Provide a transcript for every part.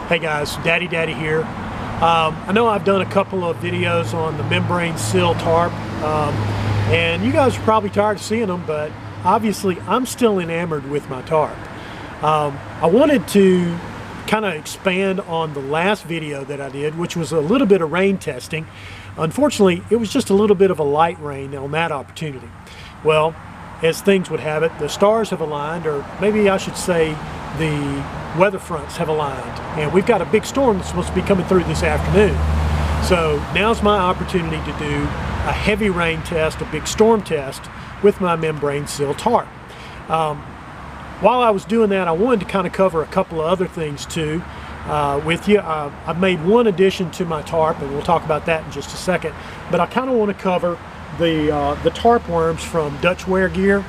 Hey guys, Daddy here. I know I've done a couple of videos on the Membrane Sil Tarp, and you guys are probably tired of seeing them, but obviously I'm still enamored with my tarp. I wanted to kind of expand on the last video that I did, which was a little bit of rain testing. Unfortunately, it was just a little bit of a light rain on that opportunity. Well, as things would have it, the stars have aligned, or maybe I should say the weather fronts have aligned, and we've got a big storm that's supposed to be coming through this afternoon. So now's my opportunity to do a heavy rain test, a big storm test with my Membrane Sil Tarp. While I was doing that, I wanted to kind of cover a couple of other things too with you. I've made one addition to my tarp, and we'll talk about that in just a second, but I kind of want to cover the Tarp Worms from Dutch Wear Gear.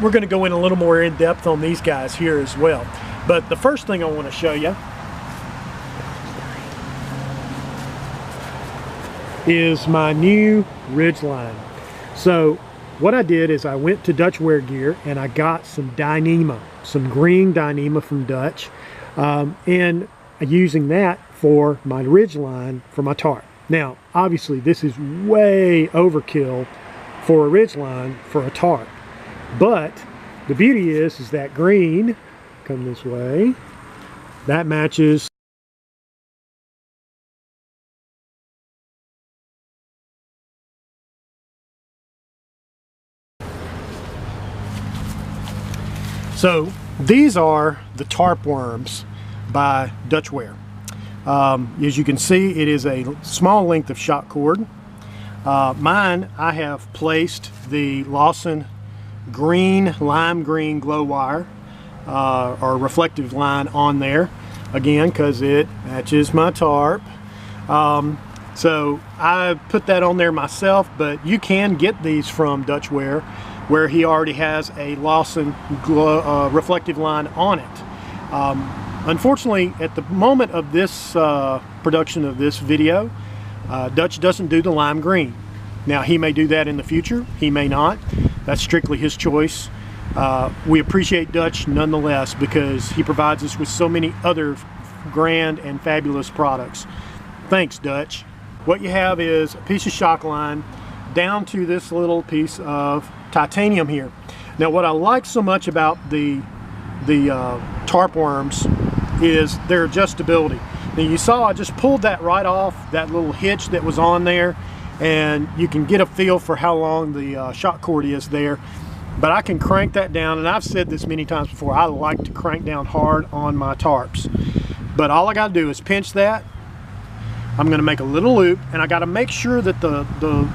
We're going to go in a little more in depth on these guys here as well. But the first thing I want to show you is my new ridgeline. So what I did is I went to Dutch Wear Gear and I got some Dyneema, some green Dyneema from Dutch, and using that for my ridgeline for my tarp. Now obviously this is way overkill for a ridgeline for a tarp, but the beauty is that green, come this way, that matches so these are the Tarp Worms by Dutch Wear. As you can see, it is a small length of shot cord. Mine, I have placed the Lawson green, lime green glow wire or reflective line on there, again because it matches my tarp. So I put that on there myself, but you can get these from Dutch Wear where he already has a Lawson reflective line on it. Unfortunately, at the moment of this production of this video, Dutch doesn't do the lime green. Now he may do that in the future, he may not. That's strictly his choice. We appreciate Dutch nonetheless because he provides us with so many other grand and fabulous products. Thanks, Dutch. What you have is a piece of shock line down to this little piece of titanium here. Now what I like so much about the Tarp Worms is their adjustability. Now you saw I just pulled that right off, that little hitch that was on there, and you can get a feel for how long the shock cord is there. But I can crank that down, and I've said this many times before, I like to crank down hard on my tarps. But all I got to do is pinch that. I'm going to make a little loop, and I got to make sure that the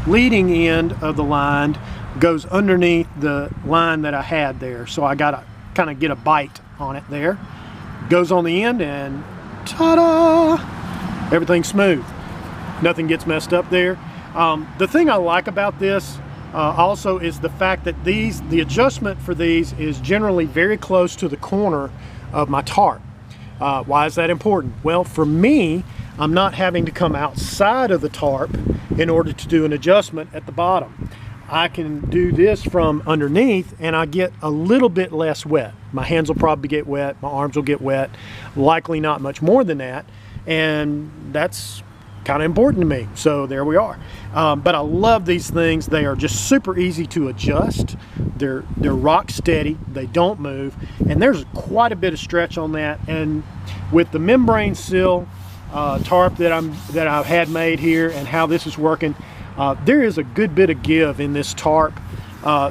leading end of the line goes underneath the line that I had there. So I got to kind of get a bite on it there. Goes on the end, and ta-da! Everything's smooth. Nothing gets messed up there. The thing I like about this also is the fact that the adjustment for these is generally very close to the corner of my tarp. Why is that important? Well, for me, I'm not having to come outside of the tarp in order to do an adjustment at the bottom. I can do this from underneath and I get a little bit less wet. My hands will probably get wet, my arms will get wet, likely not much more than that, and that's kind of important to me. So there we are. But I love these things. They are just super easy to adjust. They're rock steady, they don't move, and there's quite a bit of stretch on that. And with the Membrane Sil tarp that I've had made here and how this is working, there is a good bit of give in this tarp.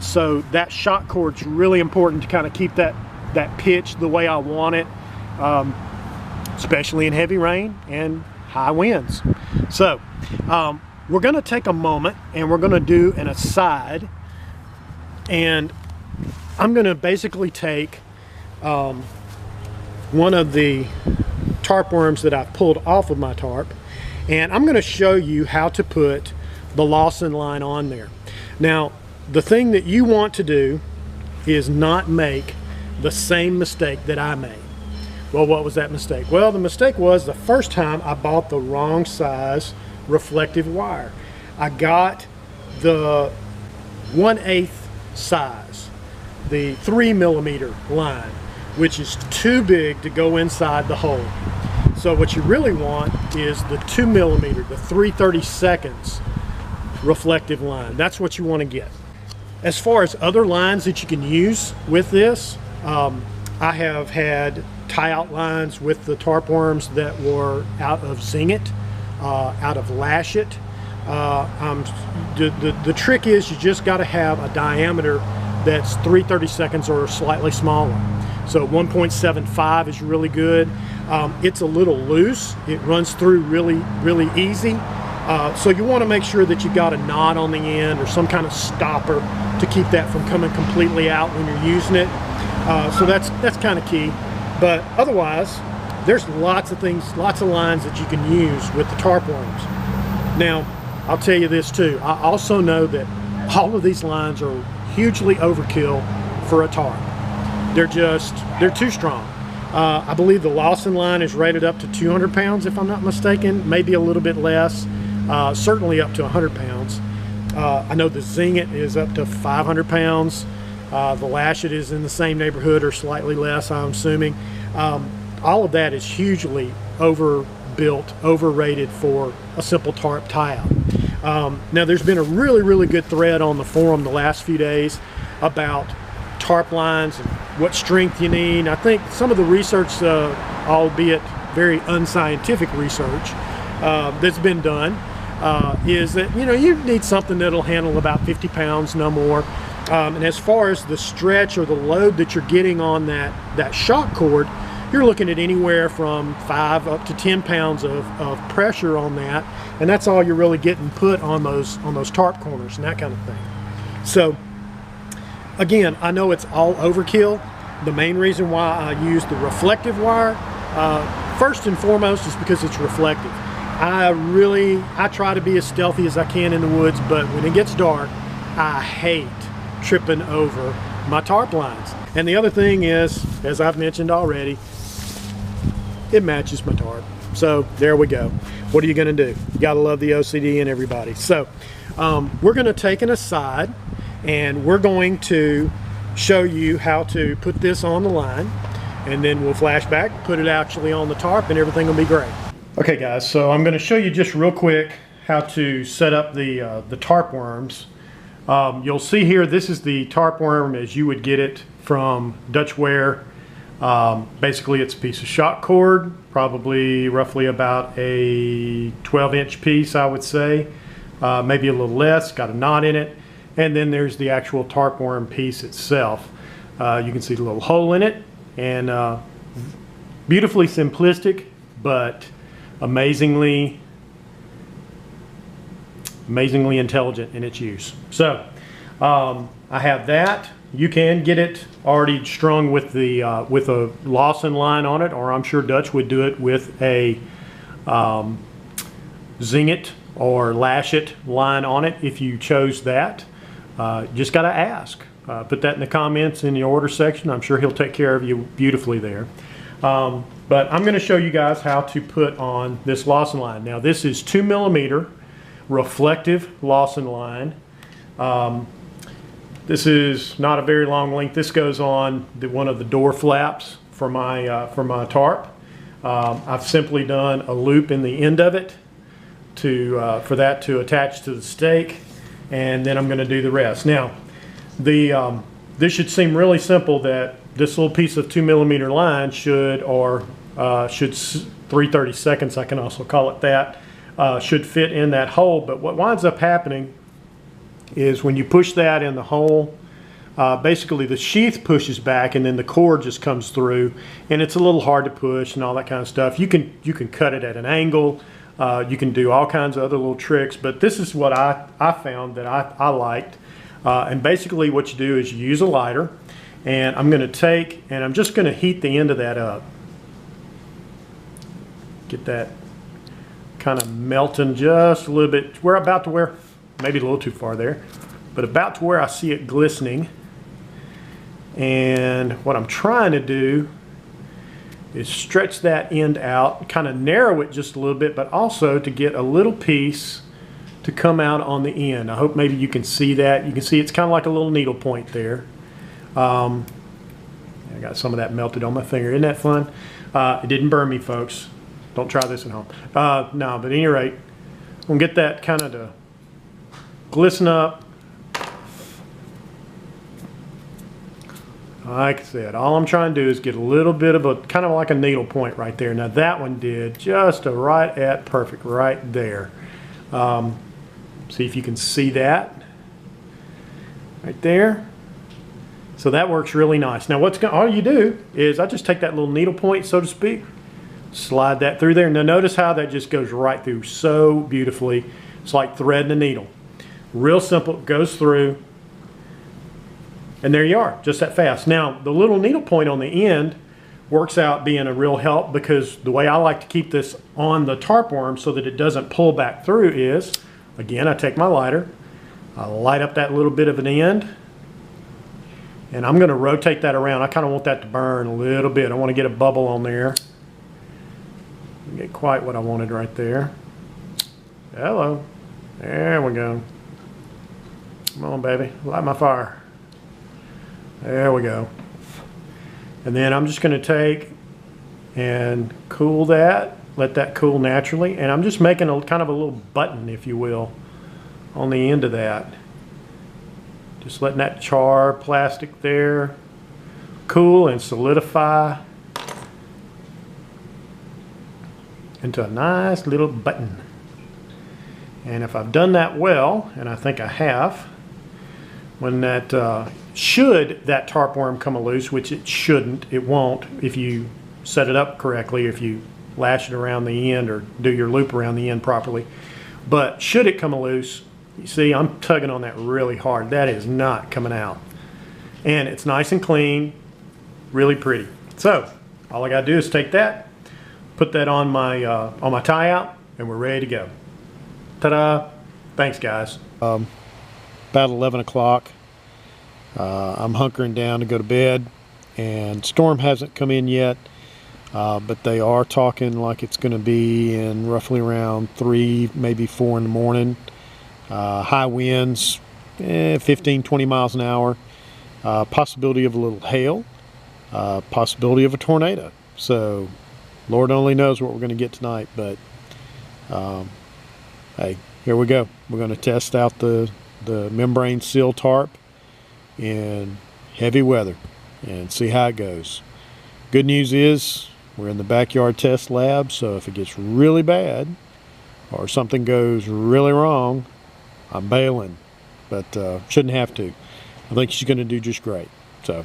So that shock cord's really important to kind of keep that pitch the way I want it, especially in heavy rain and high winds. So we're going to take a moment and we're going to do an aside, and I'm going to basically take one of the Tarp Worms that I've pulled off of my tarp, and I'm going to show you how to put the Lawson line on there. Now the thing that you want to do is not make the same mistake that I made. Well, what was that mistake? Well, the mistake was the first time I bought the wrong size reflective wire. I got the 1/8 size, the 3mm line, which is too big to go inside the hole. So what you really want is the 2mm, the 3/32 reflective line. That's what you want to get. As far as other lines that you can use with this, I have had tie-out lines with the Tarp Worms that were out of Zing It, out of Lash It. The trick is you just got to have a diameter that's 3/32 or slightly smaller. So 1.75 is really good. It's a little loose. It runs through really easy. So you want to make sure that you got a knot on the end or some kind of stopper to keep that from coming completely out when you're using it. So that's kind of key. But otherwise, there's lots of things, lots of lines that you can use with the Tarp Worms. Now, I'll tell you this too. I also know that all of these lines are hugely overkill for a tarp. They're too strong. I believe the Lawson line is rated up to 200 pounds, if I'm not mistaken, maybe a little bit less, certainly up to 100 pounds. I know the Zing It is up to 500 pounds. The Lash It is in the same neighborhood or slightly less, I'm assuming. All of that is hugely overbuilt, overrated for a simple tarp tie-out. Now there's been a really good thread on the forum the last few days about tarp lines and what strength you need. I think some of the research, albeit very unscientific research, that's been done is that you need something that'll handle about 50 pounds, no more. And as far as the stretch or the load that you're getting on that shock cord, you're looking at anywhere from 5 up to 10 pounds of pressure on that, and that's all you're really getting put on those tarp corners and that kind of thing. So again, I know it's all overkill. The main reason why I use the reflective wire, first and foremost, is because it's reflective. I try to be as stealthy as I can in the woods, but when it gets dark, I hate tripping over my tarp lines. And the other thing is, as I've mentioned already, it matches my tarp. So there we go. What are you going to do? You got to love the OCD in everybody. So we're going to take an aside, and we're going to show you how to put this on the line, and then we'll flash back, put it actually on the tarp, and everything will be great. Okay guys, so I'm going to show you just real quick how to set up the Tarp Worms. You'll see here, this is the Tarp Worm as you would get it from Dutch Wear. Basically it's a piece of shock cord, probably roughly about a 12-inch piece, I would say, maybe a little less, got a knot in it, and then there's the actual Tarp Worm piece itself. You can see the little hole in it, and beautifully simplistic, but amazingly intelligent in its use. So I have that. You can get it already strung with a Lawson line on it, or I'm sure Dutch would do it with a Zing It or Lash It line on it if you chose that. Just got to ask. Put that in the comments in the order section. I'm sure he'll take care of you beautifully there. But I'm going to show you guys how to put on this Lawson line. Now this is 2mm reflective Lawson line. This is not a very long length. This goes on one of the door flaps for my tarp. I've simply done a loop in the end of it for that to attach to the stake, and then I'm going to do the rest. Now this should seem really simple, that this little piece of 2mm line should 3/32, I can also call it that, should fit in that hole. But what winds up happening is when you push that in the hole, basically the sheath pushes back and then the cord just comes through, and it's a little hard to push and all that kind of stuff. You can cut it at an angle, you can do all kinds of other little tricks, but this is what I found that I liked. And basically what you do is you use a lighter, and I'm going to take and I'm just going to heat the end of that up. Get that kind of melting just a little bit. We're about to where, maybe a little too far there, but about to where I see it glistening. And what I'm trying to do is stretch that end out, kind of narrow it just a little bit, but also to get a little piece to come out on the end. I hope maybe you can see that. You can see it's kind of like a little needle point there. I got some of that melted on my finger. Isn't that fun? It didn't burn me, folks. Don't try this at home. No, but at any rate, I'm gonna get that kind of to glisten up. Like I said, all I'm trying to do is get a little bit of a, kind of like a needle point right there. Now that one did just a right at perfect right there. See if you can see that right there. So that works really nice. Now all you do is I just take that little needle point, so to speak, slide that through there. Now notice how that just goes right through so beautifully. It's like threading a needle. Real simple, goes through. And there you are, just that fast. Now, the little needle point on the end works out being a real help, because the way I like to keep this on the tarp worm so that it doesn't pull back through is, again, I take my lighter, I light up that little bit of an end, and I'm gonna rotate that around. I kinda want that to burn a little bit. I wanna get a bubble on there. Get quite what I wanted right there. Hello, there we go. Come on, baby, light my fire. There we go. And then I'm just going to take and cool that, let that cool naturally, and I'm just making a kind of a little button, if you will, on the end of that. Just letting that char plastic there cool and solidify into a nice little button. And if I've done that well, and I think I have, when that should that tarp worm come loose, which it shouldn't, it won't if you set it up correctly, if you lash it around the end or do your loop around the end properly. But should it come loose, you see I'm tugging on that really hard. That is not coming out. And it's nice and clean, really pretty. So all I gotta do is take that, put that on my tie out, and we're ready to go. Ta-da! Thanks, guys. About 11 o'clock. I'm hunkering down to go to bed, and storm hasn't come in yet, but they are talking like it's going to be in roughly around 3, maybe 4 in the morning. High winds, 15, 20 miles an hour. Possibility of a little hail, possibility of a tornado. So Lord only knows what we're going to get tonight, but hey, here we go. We're going to test out the Membrane Sil tarp in heavy weather and see how it goes. Good news is we're in the backyard test lab, so if it gets really bad or something goes really wrong, I'm bailing, but shouldn't have to. I think she's going to do just great. So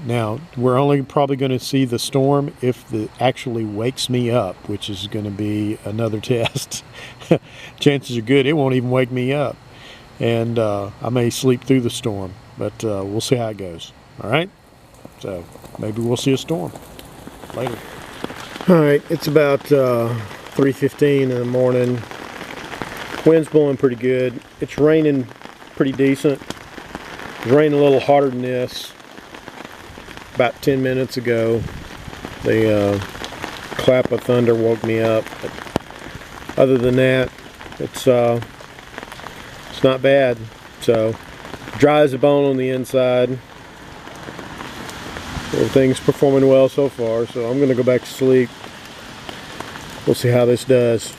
now we're only probably going to see the storm if it actually wakes me up, which is going to be another test. Chances are good it won't even wake me up, and I may sleep through the storm, but we'll see how it goes. All right, so maybe we'll see a storm later. All right, it's about 3:15 in the morning. Wind's blowing pretty good. It's raining pretty decent. It's raining a little harder than this about 10 minutes ago. The clap of thunder woke me up, but other than that, it's not bad. So dry as a bone on the inside. Everything's performing well so far, so I'm gonna go back to sleep. We'll see how this does.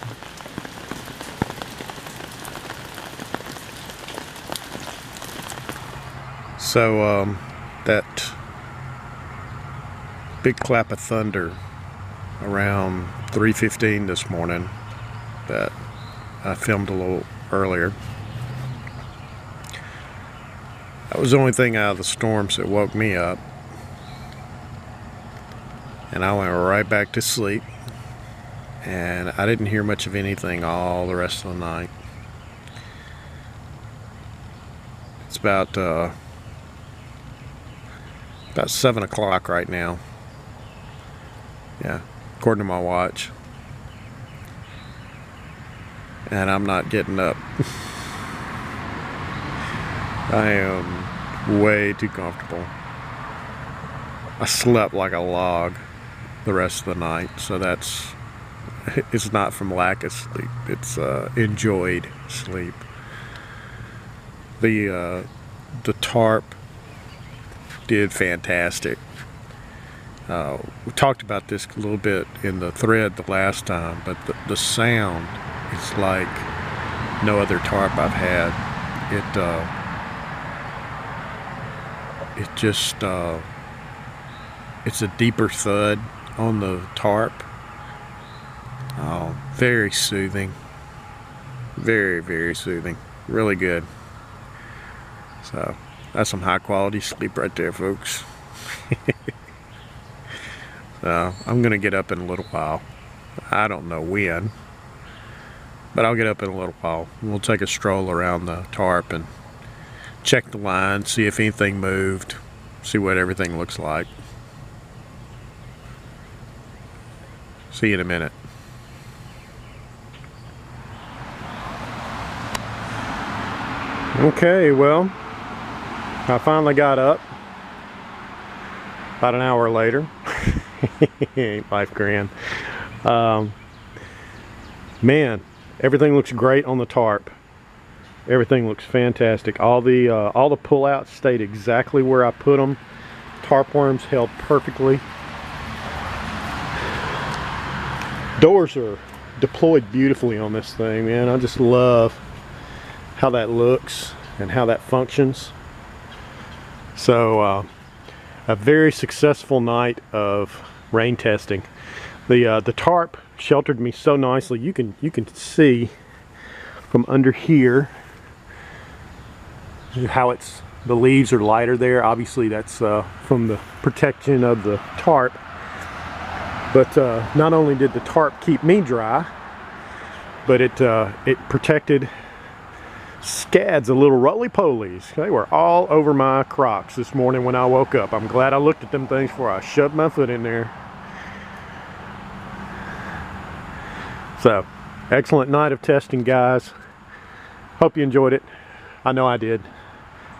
So that big clap of thunder around 3:15 this morning that I filmed a little earlier, that was the only thing out of the storms that woke me up, and I went right back to sleep, and I didn't hear much of anything all the rest of the night. It's about 7 o'clock right now. Yeah, according to my watch. And I'm not getting up. I am way too comfortable. I slept like a log the rest of the night, so it's not from lack of sleep, it's enjoyed sleep. The tarp did fantastic. We talked about this a little bit in the thread the last time, but the sound is like no other tarp I've had. It's a deeper thud on the tarp. Oh, very soothing. Very, very soothing. Really good. So that's some high quality sleep right there, folks. So I'm gonna get up in a little while. I don't know when, but I'll get up in a little while. We'll take a stroll around the tarp and check the line, see if anything moved, see what everything looks like. See you in a minute. Okay, well, I finally got up about an hour later. Ain't life grand. Man, everything looks great on the tarp. Everything looks fantastic. All the pullouts stayed exactly where I put them. Tarp worms held perfectly. Doors are deployed beautifully on this thing, man. I just love how that looks and how that functions. So a very successful night of rain testing. The tarp sheltered me so nicely. You can see from under here how the leaves are lighter there. Obviously that's from the protection of the tarp. But not only did the tarp keep me dry, but it protected scads of little roly-polies. They were all over my Crocs this morning when I woke up. I'm glad I looked at them things before I shoved my foot in there. So, excellent night of testing, guys. Hope you enjoyed it. I know I did.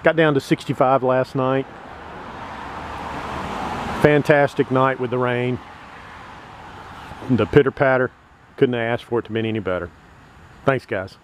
Got down to 65 last night. Fantastic night with the rain. The pitter patter, couldn't have asked for it to be any better. Thanks, guys.